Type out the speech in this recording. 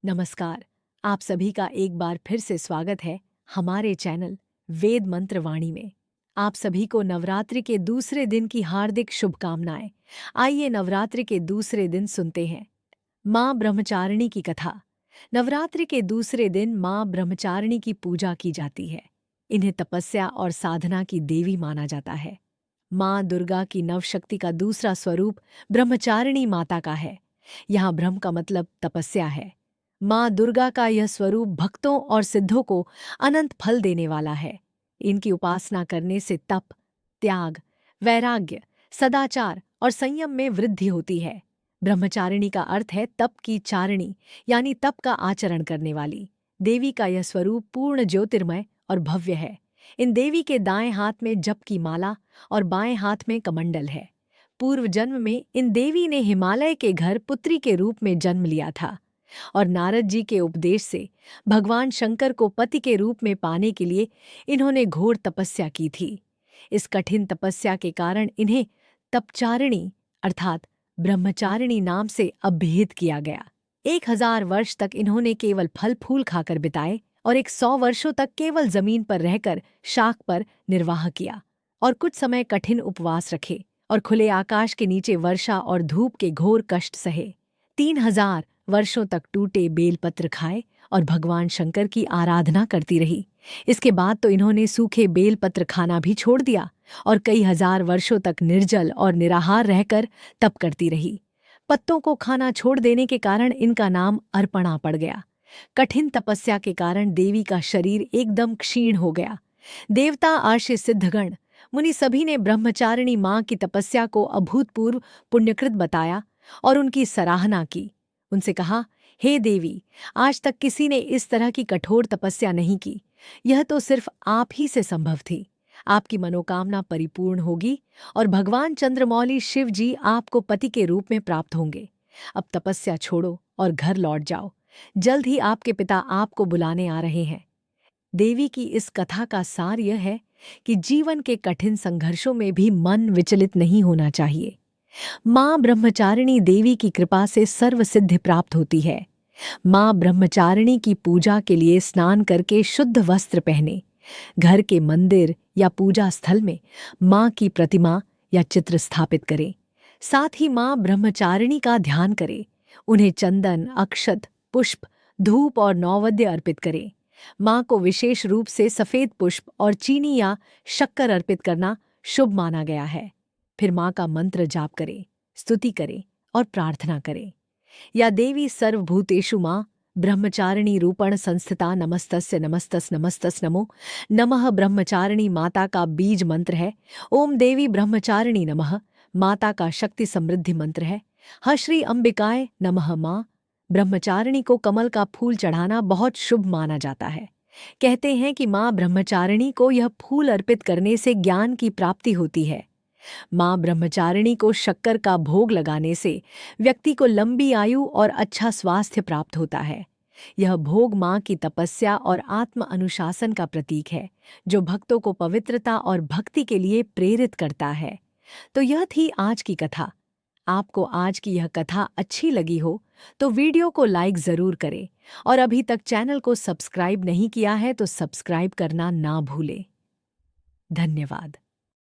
नमस्कार। आप सभी का एक बार फिर से स्वागत है हमारे चैनल वेद मंत्र वाणी में। आप सभी को नवरात्रि के दूसरे दिन की हार्दिक शुभकामनाएं। आइए नवरात्रि के दूसरे दिन सुनते हैं माँ ब्रह्मचारिणी की कथा। नवरात्रि के दूसरे दिन माँ ब्रह्मचारिणी की पूजा की जाती है। इन्हें तपस्या और साधना की देवी माना जाता है। माँ दुर्गा की नवशक्ति का दूसरा स्वरूप ब्रह्मचारिणी माता का है। यहाँ ब्रह्म का मतलब तपस्या है। माँ दुर्गा का यह स्वरूप भक्तों और सिद्धों को अनंत फल देने वाला है। इनकी उपासना करने से तप, त्याग, वैराग्य, सदाचार और संयम में वृद्धि होती है। ब्रह्मचारिणी का अर्थ है तप की चारिणी, यानी तप का आचरण करने वाली। देवी का यह स्वरूप पूर्ण ज्योतिर्मय और भव्य है। इन देवी के दाएं हाथ में जप की माला और बाएं हाथ में कमंडल है। पूर्व जन्म में इन देवी ने हिमालय के घर पुत्री के रूप में जन्म लिया था और नारद जी के उपदेश से भगवान शंकर को पति के रूप में पाने के लिए इन्होंने घोर तपस्या की थी। इस कठिन तपस्या के कारण इन्हें तपचारिणी अर्थात ब्रह्मचारिणी नाम से अभिहित किया गया। 1000 वर्ष तक इन्होंने केवल फल फूल खाकर बिताए और 100 वर्षों तक केवल जमीन पर रहकर शाख पर निर्वाह किया और कुछ समय कठिन उपवास रखे और खुले आकाश के नीचे वर्षा और धूप के घोर कष्ट सहे। 3000 वर्षों तक टूटे बेलपत्र खाए और भगवान शंकर की आराधना करती रही। इसके बाद तो इन्होंने सूखे बेलपत्र खाना भी छोड़ दिया और कई हजार वर्षों तक निर्जल और निराहार रहकर तप करती रही। पत्तों को खाना छोड़ देने के कारण इनका नाम अर्पणा पड़ गया। कठिन तपस्या के कारण देवी का शरीर एकदम क्षीण हो गया। देवता, आर्षि, सिद्धगण, मुनि सभी ने ब्रह्मचारिणी माँ की तपस्या को अभूतपूर्व पुण्यकृत बताया और उनकी सराहना की। उनसे कहा, हे देवी, आज तक किसी ने इस तरह की कठोर तपस्या नहीं की। यह तो सिर्फ आप ही से संभव थी। आपकी मनोकामना परिपूर्ण होगी और भगवान चंद्रमौली शिव जी आपको पति के रूप में प्राप्त होंगे। अब तपस्या छोड़ो और घर लौट जाओ। जल्द ही आपके पिता आपको बुलाने आ रहे हैं। देवी की इस कथा का सार यह है कि जीवन के कठिन संघर्षों में भी मन विचलित नहीं होना चाहिए। माँ ब्रह्मचारिणी देवी की कृपा से सर्व सिद्धि प्राप्त होती है। माँ ब्रह्मचारिणी की पूजा के लिए स्नान करके शुद्ध वस्त्र पहने, घर के मंदिर या पूजा स्थल में माँ की प्रतिमा या चित्र स्थापित करें। साथ ही माँ ब्रह्मचारिणी का ध्यान करें। उन्हें चंदन, अक्षत, पुष्प, धूप और नौवेद्य अर्पित करें। माँ को विशेष रूप से सफेद पुष्प और चीनी या शक्कर अर्पित करना शुभ माना गया है। फिर माँ का मंत्र जाप करें, स्तुति करें और प्रार्थना करें। या देवी सर्वभूतेषु माँ ब्रह्मचारिणी रूपण संस्थिता नमस्तस्य नमस्तस नमस्तस नमो नमः। ब्रह्मचारिणी माता का बीज मंत्र है। ओम देवी ब्रह्मचारिणी नमः। माता का शक्ति समृद्धि मंत्र है। ह श्री अंबिकाय नमः। माँ ब्रह्मचारिणी को कमल का फूल चढ़ाना बहुत शुभ माना जाता है। कहते हैं कि माँ ब्रह्मचारिणी को यह फूल अर्पित करने से ज्ञान की प्राप्ति होती है। माँ ब्रह्मचारिणी को शक्कर का भोग लगाने से व्यक्ति को लंबी आयु और अच्छा स्वास्थ्य प्राप्त होता है। यह भोग माँ की तपस्या और आत्म अनुशासन का प्रतीक है, जो भक्तों को पवित्रता और भक्ति के लिए प्रेरित करता है। तो यह थी आज की कथा। आपको आज की यह कथा अच्छी लगी हो तो वीडियो को लाइक ज़रूर करें और अभी तक चैनल को सब्सक्राइब नहीं किया है तो सब्सक्राइब करना ना भूलें। धन्यवाद।